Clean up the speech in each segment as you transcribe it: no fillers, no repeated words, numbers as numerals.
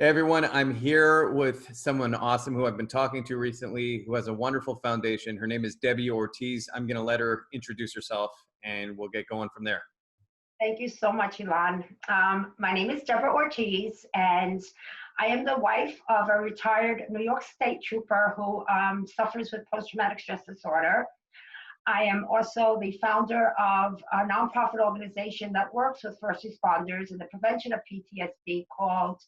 Hey everyone, I'm here with someone awesome who I've been talking to recently, who has a wonderful foundation. Her name is Debbie Ortiz. I'm going to let her introduce herself and we'll get going from there. Thank you so much, Elon. My name is Deborah Ortiz, and I am the wife of a retired New York State trooper who suffers with post-traumatic stress disorder. I am also the founder of a nonprofit organization that works with first responders in the prevention of PTSD called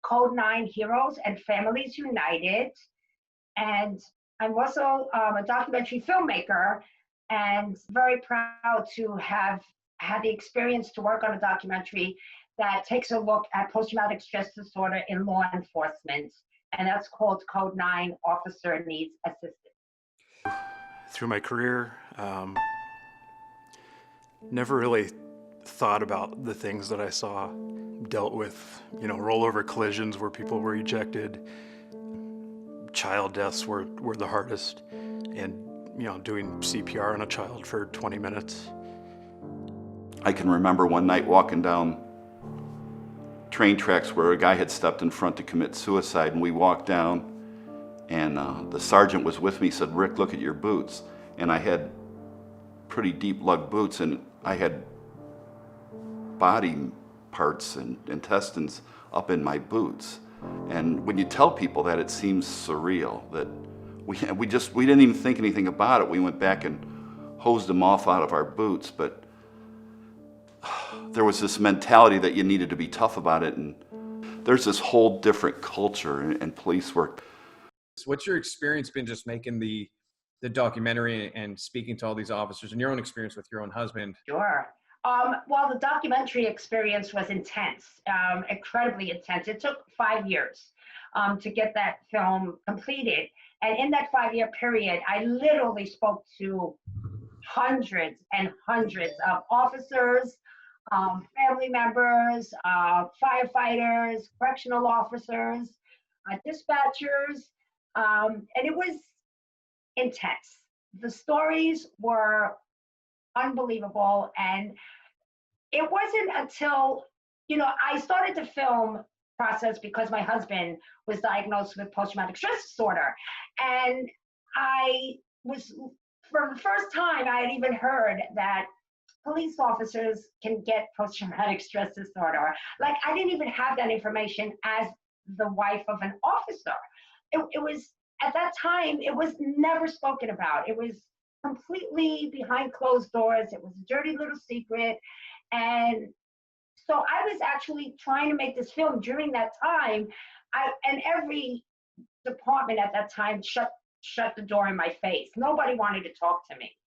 Code 9 Heroes and Families United. And I'm also a documentary filmmaker and very proud to have had the experience to work on a documentary that takes a look at post-traumatic stress disorder in law enforcement. And that's called Code 9 Officer Needs Assistance. Through my career, never really thought about the things that I saw, dealt with, rollover collisions where people were ejected, child deaths were the hardest, and, doing CPR on a child for 20 minutes. I can remember one night walking down train tracks where a guy had stepped in front to commit suicide, and we walked down, and the sergeant was with me, said, "Rick, look at your boots." And I had pretty deep lug boots, and I had body parts and intestines up in my boots. And when you tell people that, it seems surreal that we didn't even think anything about it. We went back and hosed them off out of our boots, but there was this mentality that you needed to be tough about it, and there's this whole different culture in police work. What's your experience been just making the documentary and speaking to all these officers and your own experience with your own husband? Sure. Well, the documentary experience was intense, incredibly intense. It took 5 years to get that film completed. And in that 5-year period, I literally spoke to hundreds and hundreds of officers, family members, firefighters, correctional officers, dispatchers, and it was intense. The stories were unbelievable, and it wasn't until I started the film process because my husband was diagnosed with post-traumatic stress disorder, and I was, for the first time, I had even heard that police officers can get post-traumatic stress disorder. Like, I didn't even have that information as the wife of an officer. It was, at that time, it was never spoken about. It was completely behind closed doors. It was a dirty little secret. And so I was actually trying to make this film during that time. And every department at that time shut the door in my face. Nobody wanted to talk to me.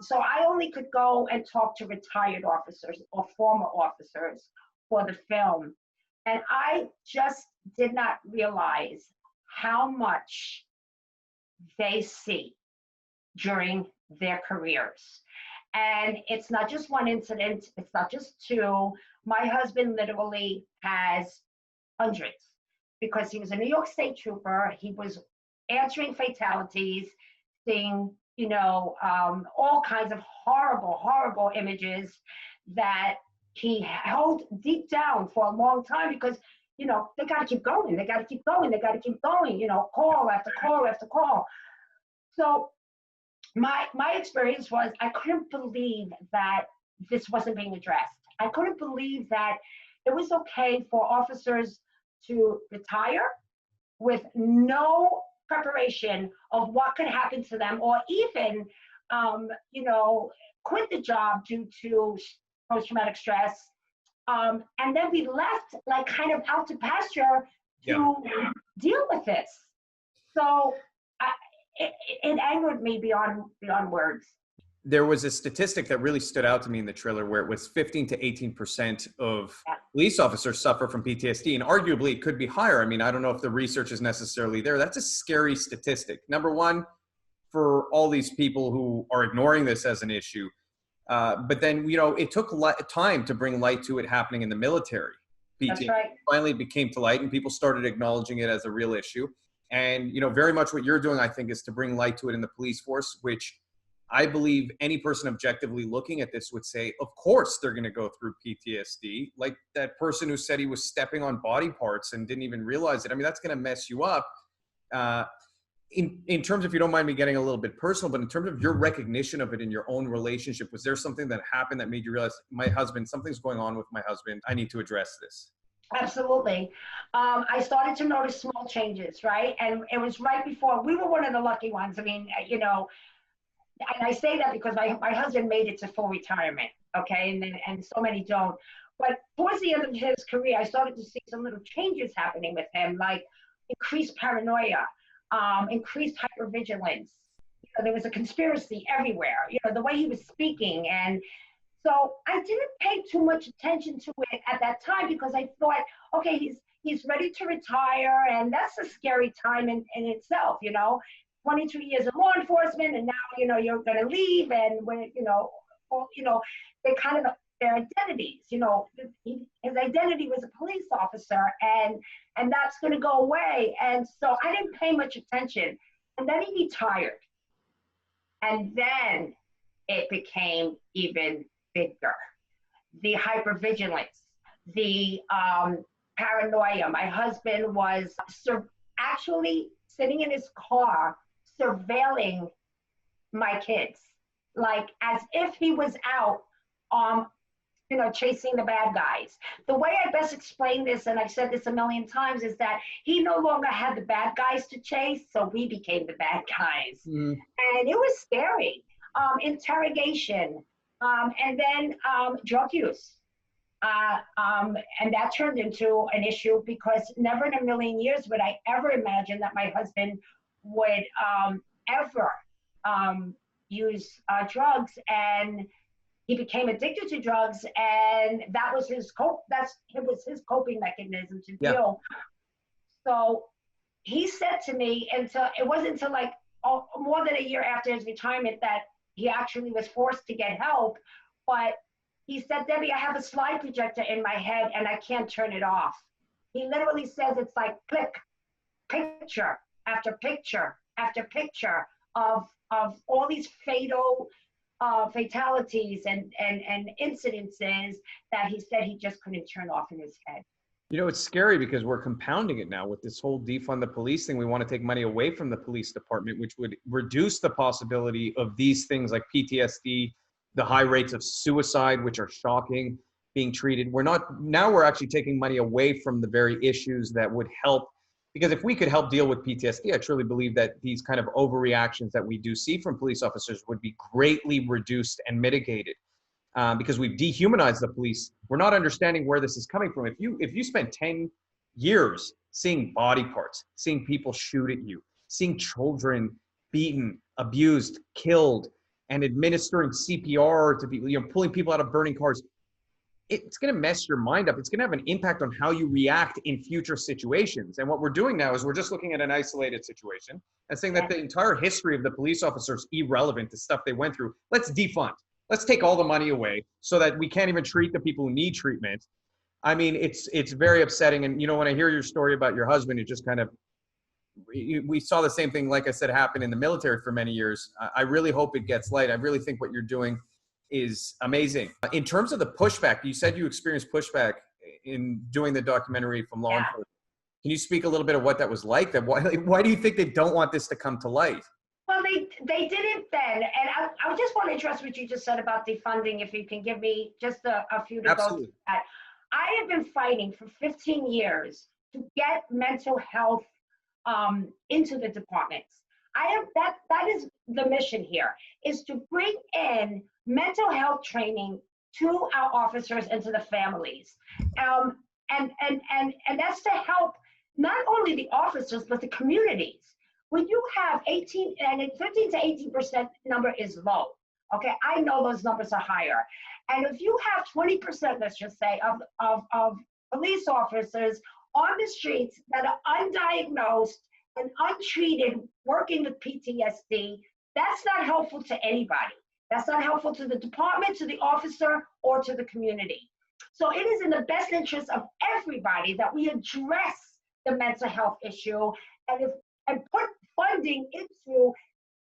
So I only could go and talk to retired officers or former officers for the film. And I just did not realize how much they see during their careers. And it's not just one incident, it's not just two. My husband literally has hundreds because he was a New York State trooper. He was answering fatalities, seeing, all kinds of horrible, horrible images that he held deep down for a long time because, they got to keep going. They got to keep going. They got to keep going, call after call after call. So my experience was I couldn't believe that this wasn't being addressed. I couldn't believe that it was okay for officers to retire with no preparation of what could happen to them, or even, quit the job due to post-traumatic stress, and then be left like kind of out to pasture to deal with this. So it angered me beyond words. There was a statistic that really stood out to me in the trailer where it was 15 to 18% of police officers suffer from PTSD, and arguably it could be higher. I mean, I don't know if the research is necessarily there. That's a scary statistic. Number one, for all these people who are ignoring this as an issue. But then, it took time to bring light to it happening in the military. That's right. Finally became to light and people started acknowledging it as a real issue. And, very much what you're doing, I think, is to bring light to it in the police force, which I believe any person objectively looking at this would say, of course they're going to go through PTSD. Like that person who said he was stepping on body parts and didn't even realize it. I mean, that's going to mess you up. In terms of, if you don't mind me getting a little bit personal, but in terms of your recognition of it in your own relationship, was there something that happened that made you realize, something's going on with my husband, I need to address this? Absolutely. I started to notice small changes, right? And it was right before, we were one of the lucky ones. I mean, you know, and I say that because my husband made it to full retirement, okay? And so many don't. But towards the end of his career, I started to see some little changes happening with him, like increased paranoia, increased hypervigilance. You know, there was a conspiracy everywhere, you know, the way he was speaking. And so I didn't pay too much attention to it at that time because I thought, okay, he's ready to retire, and that's a scary time in itself, you know. 22 years of law enforcement, and now, you know, you're going to leave, and when, you know, well, you know, they kind of, their identities, you know, his identity was a police officer, and that's going to go away. And so I didn't pay much attention. And then he retired. And then it became even bigger. The hypervigilance, the paranoia. My husband was actually sitting in his car surveilling my kids, like as if he was out you know, chasing the bad guys. The way I best explain this, and I've said this a million times, is that he no longer had the bad guys to chase, so we became the bad guys. And it was scary. Interrogation, and then drug use. And that turned into an issue because never in a million years would I ever imagine that my husband would ever use drugs, and he became addicted to drugs, and that was his his coping mechanism to deal. So he said to me, it wasn't until like more than a year after his retirement that he actually was forced to get help. But he said, Debbie, I have a slide projector in my head and I can't turn it off. He literally says it's like click, picture after picture after picture of all these fatalities and incidences that he said he just couldn't turn off in his head. You know, it's scary because we're compounding it now with this whole defund the police thing. We want to take money away from the police department, which would reduce the possibility of these things like PTSD, the high rates of suicide, which are shocking, being treated. We're actually taking money away from the very issues that would help. Because if we could help deal with PTSD, I truly believe that these kind of overreactions that we do see from police officers would be greatly reduced and mitigated. Because we've dehumanized the police. We're not understanding where this is coming from. If you spend 10 years seeing body parts, seeing people shoot at you, seeing children beaten, abused, killed, and administering CPR to people, pulling people out of burning cars, it's going to mess your mind up. It's going to have an impact on how you react in future situations. And what we're doing now is we're just looking at an isolated situation and saying that the entire history of the police officers is irrelevant to stuff they went through. Let's defund. Let's take all the money away so that we can't even treat the people who need treatment. I mean, it's very upsetting. And, when I hear your story about your husband, it just kind of, we saw the same thing, like I said, happen in the military for many years. I really hope it gets light. I really think what you're doing is amazing. In terms of the pushback, you said you experienced pushback in doing the documentary from law enforcement. Can you speak a little bit of what that was like? Why do you think they don't want this to come to light? Well, they didn't then. And I just want to address what you just said about defunding, if you can give me just a few to Absolutely. go to that. I have been fighting for 15 years to get mental health into the departments. That is the mission here, is to bring in mental health training to our officers and to the families. And that's to help not only the officers, but the communities. When you have 15 to 18% number is low. Okay, I know those numbers are higher. And if you have 20%, let's just say, of police officers on the streets that are undiagnosed and untreated working with PTSD, that's not helpful to anybody. That's not helpful to the department, to the officer, or to the community. So it is in the best interest of everybody that we address the mental health issue and put funding into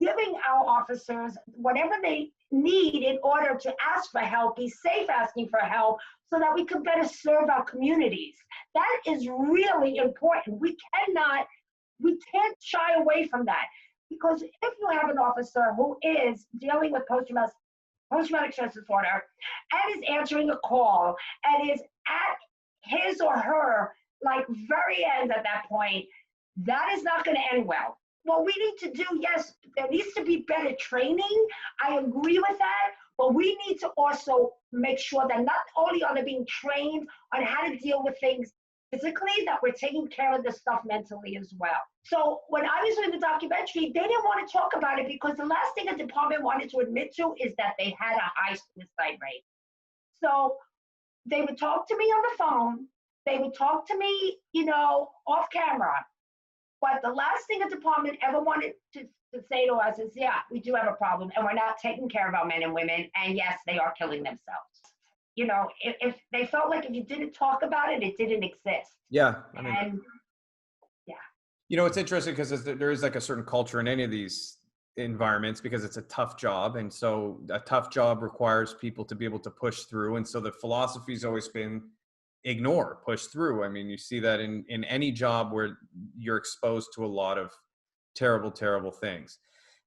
giving our officers whatever they need in order to ask for help, be safe asking for help, so that we can better serve our communities. That is really important. We can't shy away from that, because if you have an officer who is dealing with post-traumatic stress disorder and is answering a call and is at his or her like very end at that point, that is not going to end well. What we need to do, yes, there needs to be better training. I agree with that, but we need to also make sure that not only are they being trained on how to deal with things physically, that we're taking care of the stuff mentally as well. So when I was doing the documentary, they didn't want to talk about it because the last thing the department wanted to admit to is that they had a high suicide rate. So they would talk to me on the phone. They would talk to me, off camera. But the last thing the department ever wanted to say to us is, yeah, we do have a problem and we're not taking care of our men and women. And yes, they are killing themselves. If they felt like if you didn't talk about it, it didn't exist. Yeah. It's interesting because there is like a certain culture in any of these environments because it's a tough job. And so a tough job requires people to be able to push through. And so the philosophy's always been ignore, push through. I mean, you see that in any job where you're exposed to a lot of terrible, terrible things.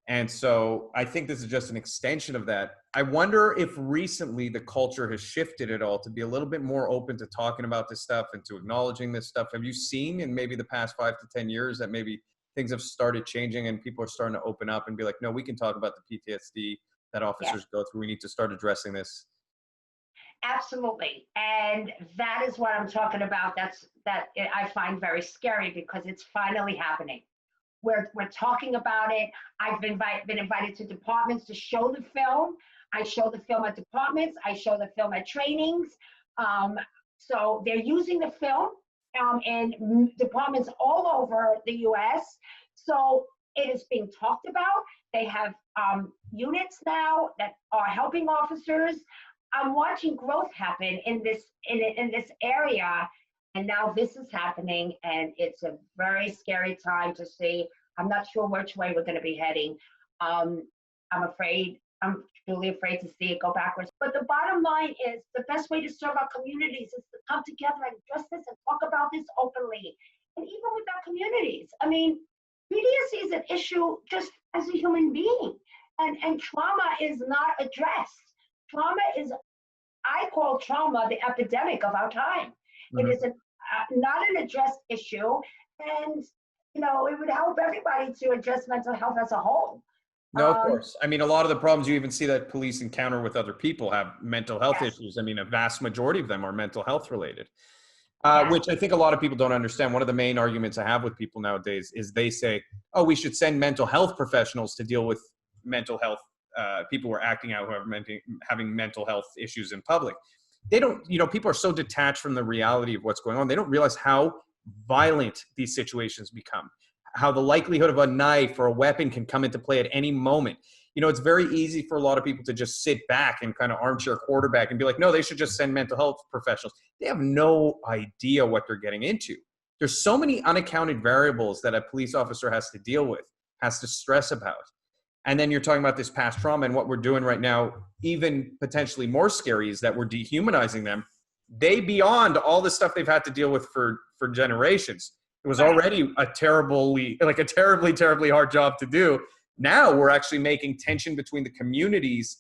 And so I think this is just an extension of that. I wonder if recently the culture has shifted at all to be a little bit more open to talking about this stuff and to acknowledging this stuff. Have you seen in maybe the past 5 to 10 years that maybe things have started changing and people are starting to open up and be like, no, we can talk about the PTSD that officers go through. We need to start addressing this. Absolutely. And that is what I'm talking about. That I find very scary because it's finally happening. We're talking about it. I've been invited to departments to show the film. I show the film at departments. I show the film at trainings. So they're using the film in departments all over the US. So it is being talked about. They have units now that are helping officers. I'm watching growth happen in this area. And now this is happening, and it's a very scary time to see. I'm not sure which way we're going to be heading. I'm truly afraid to see it go backwards. But the bottom line is the best way to serve our communities is to come together and address this and talk about this openly. And even with our communities, I mean, PTSD is an issue just as a human being. And trauma is not addressed. Trauma is, I call trauma the epidemic of our time. It is not an addressed issue, and it would help everybody to address mental health as a whole. No, of course. I mean, a lot of the problems you even see that police encounter with other people have mental health issues. I mean, a vast majority of them are mental health related, which I think a lot of people don't understand. One of the main arguments I have with people nowadays is they say, oh, we should send mental health professionals to deal with mental health people who are acting out, who are having mental health issues in public. They don't, people are so detached from the reality of what's going on. They don't realize how violent these situations become, how the likelihood of a knife or a weapon can come into play at any moment. It's very easy for a lot of people to just sit back and kind of armchair quarterback and be like, no, they should just send mental health professionals. They have no idea what they're getting into. There's so many unaccounted variables that a police officer has to deal with, has to stress about. And then you're talking about this past trauma, and what we're doing right now, even potentially more scary, is that we're dehumanizing them. They, beyond all the stuff they've had to deal with for generations, it was already a terribly hard job to do. Now we're actually making tension between the communities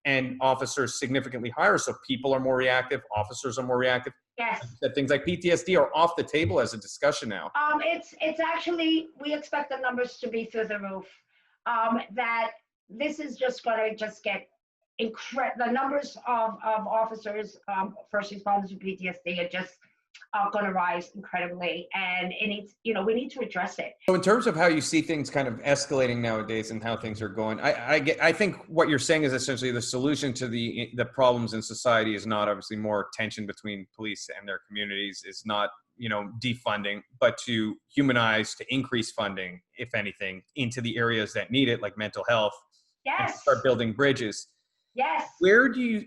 and officers significantly higher. So people are more reactive, officers are more reactive. Yes. That things like PTSD are off the table as a discussion now. It's actually, we expect the numbers to be through the roof. That this is just going to get the numbers of officers, first responders with PTSD are just going to rise incredibly, and it needs, we need to address it. So in terms of how you see things kind of escalating nowadays and how things are going, I think what you're saying is essentially the solution to the problems in society is not obviously more tension between police and their communities, is not defunding, but to humanize, to increase funding, if anything, into the areas that need it, like mental health. Yes. And start building bridges. Yes. Where do you,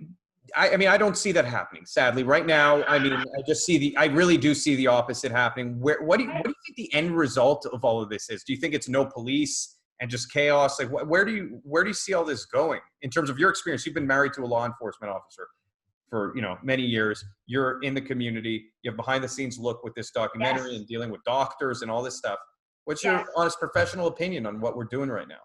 I mean, I don't see that happening, sadly. Right now, I mean, I really do see the opposite happening. What do you think the end result of all of this is? Do you think it's no police and just chaos? Like, where do you see all this going in terms of your experience? You've been married to a law enforcement officer for, you know, many years. You're in the community. You have behind the scenes look with this documentary Yes. and dealing with doctors and all this stuff. What's your Yes. honest professional opinion on what we're doing right now?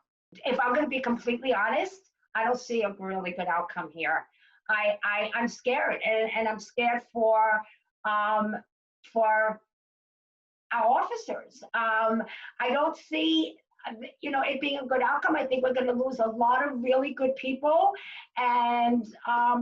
If I'm going to be completely honest, I don't see a really good outcome here. I'm scared, and I'm scared for our officers. I don't see, you know, it being a good outcome. I think we're going to lose a lot of really good people. And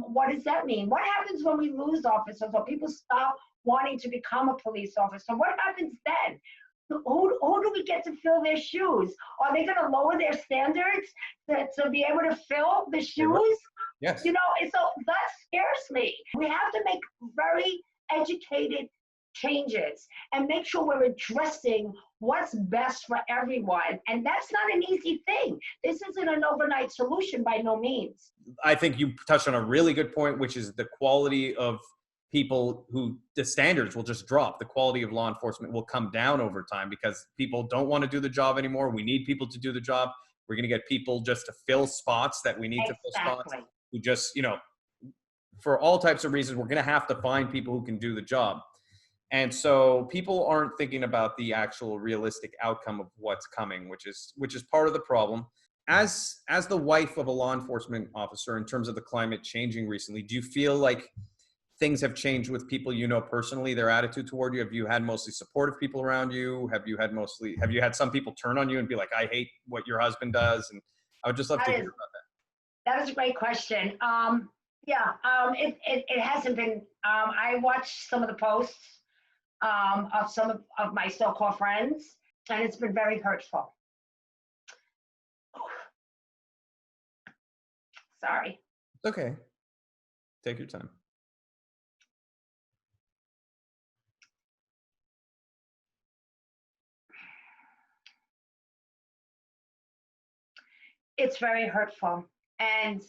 what does that mean? What happens when we lose officers or people stop wanting to become a police officer? What happens then? Who do we get to fill their shoes? Are they going to lower their standards to be able to fill the shoes? Yes. You know, so that scares me. We have to make very educated changes and make sure we're addressing what's best for everyone. And that's not an easy thing. This isn't an overnight solution by no means. I think you touched on a really good point, which is the quality of people who the standards will just drop. The quality of law enforcement will come down over time because people don't want to do the job anymore. We need people to do the job. We're going to get people just to fill spots that we need to fill spots. Who just, you know, for all types of reasons, we're going to have to find people who can do the job. And so people aren't thinking about the actual realistic outcome of what's coming, which is part of the problem. As the wife of a law enforcement officer, in terms of the climate changing recently, do you feel like things have changed with people you know personally, their attitude toward you? Have you had mostly supportive people around you? Have you had some people turn on you and be like, I hate what your husband does? And I would just love to hear about that. That is a great question. It hasn't been, I watched some of the posts of some of my so-called friends, and it's been very hurtful. Sorry. It's okay. Take your time. It's very hurtful. And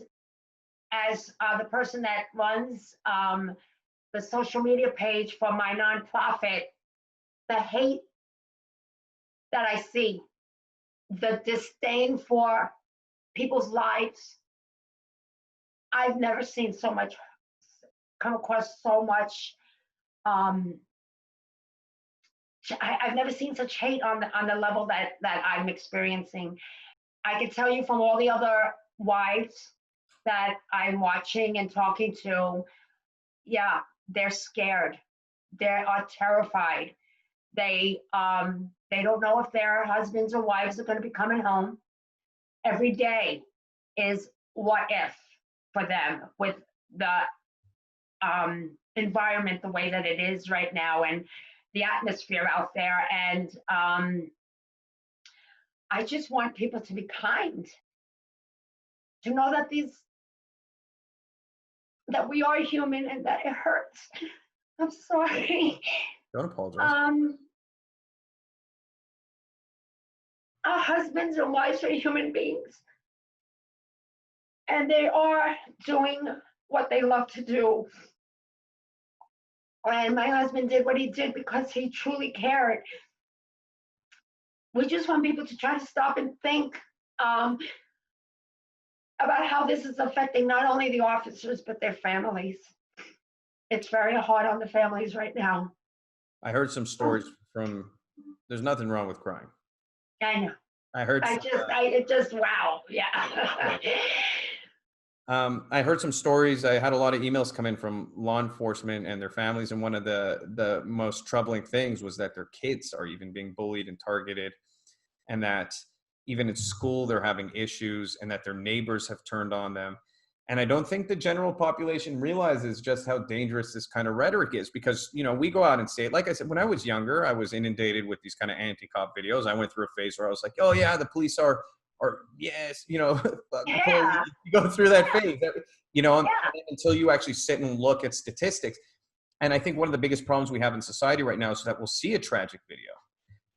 as the person that runs the social media page for my nonprofit, the hate that I see, the disdain for people's lives, I've never seen so much, come across so much. I've never seen such hate on the level that I'm experiencing. I can tell you from all the other wives that I'm watching and talking to, yeah, they're scared. They are terrified. They don't know if their husbands or wives are going to be coming home. Every day is what if for them with the environment the way that it is right now and the atmosphere out there. And I just want people to be kind, to know that that we are human and that it hurts. I'm sorry. Don't apologize. Our husbands and wives are human beings, and they are doing what they love to do. And my husband did what he did because he truly cared. We just want people to try to stop and think about how this is affecting not only the officers, but their families. It's very hard on the families right now. I heard some stories from, there's nothing wrong with crying. I know. I heard. Wow. Yeah. I heard some stories. I had a lot of emails come in from law enforcement and their families. And one of the most troubling things was that their kids are even being bullied and targeted, and that even in school, they're having issues, and that their neighbors have turned on them. And I don't think the general population realizes just how dangerous this kind of rhetoric is, because, you know, we go out and say it. Like I said, when I was younger, I was inundated with these kind of anti-cop videos. I went through a phase where I was like, oh yeah, the police are yes, you know, Yeah. you go through that phase, you know, until you actually sit and look at statistics. And I think one of the biggest problems we have in society right now is that we'll see a tragic video.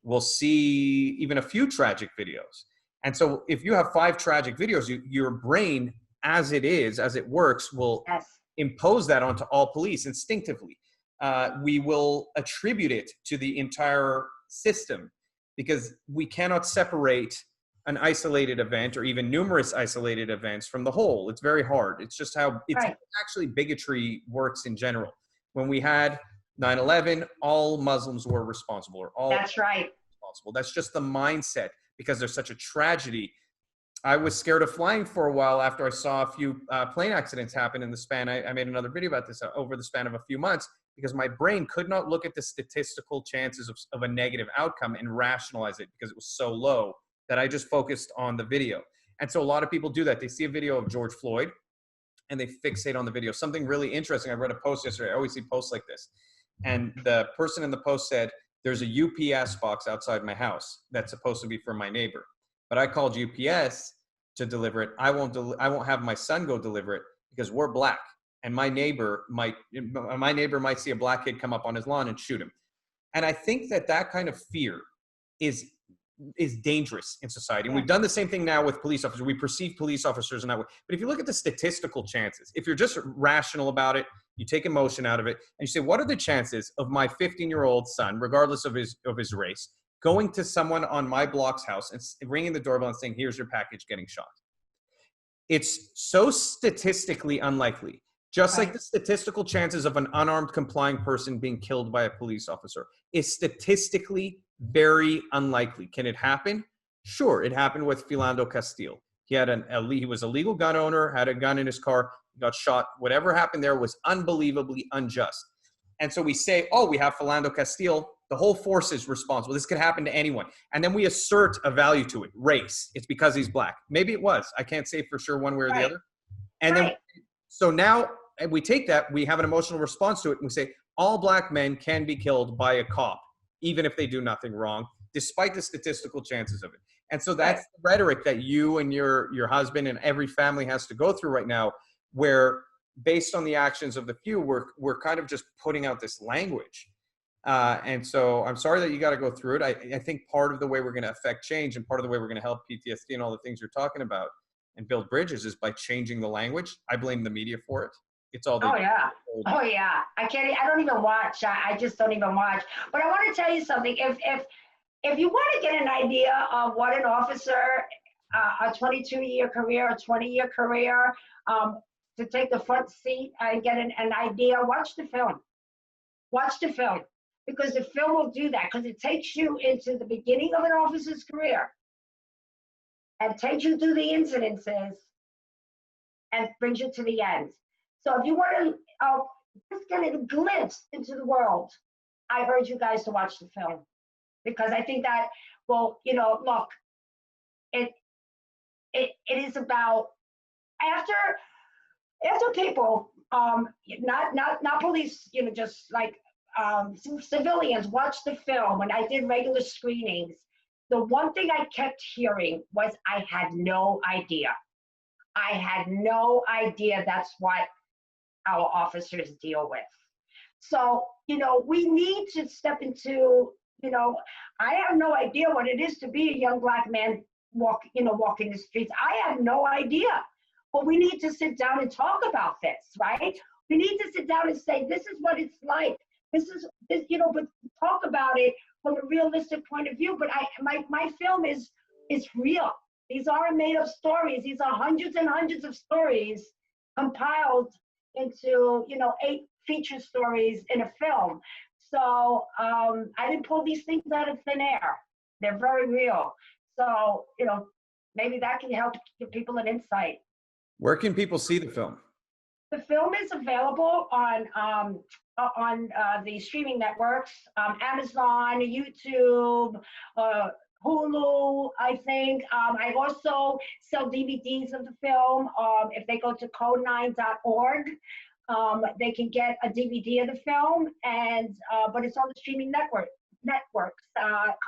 We'll see even a few tragic videos. And so if you have 5 tragic videos, your brain, as it works, will impose that onto all police instinctively. We will attribute it to the entire system, because we cannot separate an isolated event or even numerous isolated events from the whole. It's very hard. It's just how it's Right. actually bigotry works in general. When we had 9/11, all Muslims were responsible, or all That's right. responsible. That's just the mindset because there's such a tragedy. I was scared of flying for a while after I saw a few plane accidents happen in the span. I made another video about this over the span of a few months because my brain could not look at the statistical chances of a negative outcome and rationalize it because it was so low that I just focused on the video. And so a lot of people do that. They see a video of George Floyd and they fixate on the video. Something really interesting. I read a post yesterday. I always see posts like this. And the person in the post said, there's a UPS box outside my house that's supposed to be for my neighbor. But I called UPS to deliver it. I won't have my son go deliver it because we're black. And my neighbor might see a black kid come up on his lawn and shoot him. And I think that kind of fear is dangerous in society. And we've done the same thing now with police officers. We perceive police officers in that way. But if you look at the statistical chances, if you're just rational about it, you take emotion out of it, and you say, what are the chances of my 15-year-old son, regardless of his race, going to someone on my block's house and ringing the doorbell and saying, here's your package, getting shot? It's so statistically unlikely. Just like the statistical chances of an unarmed complying person being killed by a police officer is statistically very unlikely. Can it happen? Sure, it happened with Philando Castile. He was a legal gun owner, had a gun in his car, got shot. Whatever happened there was unbelievably unjust. And so we say, oh, we have Philando Castile. The whole force is responsible. This could happen to anyone. And then we assert a value to it, race. It's because he's black. Maybe it was. I can't say for sure one way or the other. And then, so now we take that, we have an emotional response to it, and we say, all black men can be killed by a cop, even if they do nothing wrong, despite the statistical chances of it. And so that's the rhetoric that you and your husband and every family has to go through right now, where based on the actions of the few, we're kind of just putting out this language. And so I'm sorry that you got to go through it. I think part of the way we're going to affect change and part of the way we're going to help PTSD and all the things you're talking about and build bridges is by changing the language. I blame the media for it. It's all they do. Oh yeah. I don't even watch. I just don't even watch. But I want to tell you something. If you want to get an idea of what an officer, a 22-year career, a 20-year career, to take the front seat and get an idea, watch the film. Watch the film. Because the film will do that, because it takes you into the beginning of an officer's career and takes you through the incidences and brings you to the end. So if you want to just get a glimpse into the world, I urge you guys to watch the film, because I think that, well, look, it is about after people, not police, just like civilians watch the film. When I did regular screenings, the one thing I kept hearing was, I had no idea. I had no idea that's what our officers deal with. So, we need to step into, I have no idea what it is to be a young black man walking the streets. I have no idea. But we need to sit down and talk about this, right? We need to sit down and say, this is what it's like. But talk about it from a realistic point of view. But my film is real. These aren't made up stories. These are hundreds and hundreds of stories compiled into 8 feature stories in a film. So I didn't pull these things out of thin air. They're very real. So maybe that can help give people an insight. Where can people see the film? The film is available on the streaming networks, Amazon, YouTube, Hulu, I think. I also sell DVDs of the film. If they go to code9.org, they can get a DVD of the film, and but it's on the streaming networks.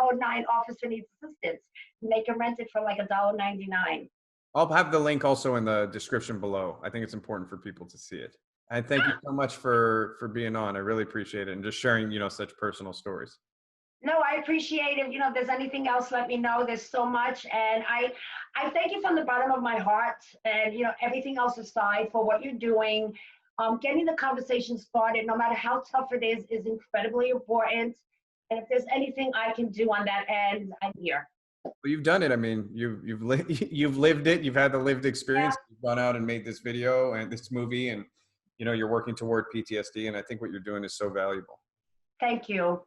Code 9 Officer Needs Assistance. And they can rent it for like $1.99. I'll have the link also in the description below. I think it's important for people to see it. And thank you so much for being on. I really appreciate it, and just sharing, such personal stories. No, I appreciate it. If there's anything else, let me know. There's so much. And I thank you from the bottom of my heart, and, everything else aside, for what you're doing. Getting the conversation started, no matter how tough it is incredibly important. And if there's anything I can do on that end, I'm here. Well, you've done it. I mean, you've lived it. You've had the lived experience. You've gone out and made this video and this movie, and you're working toward PTSD. And I think what you're doing is so valuable. Thank you.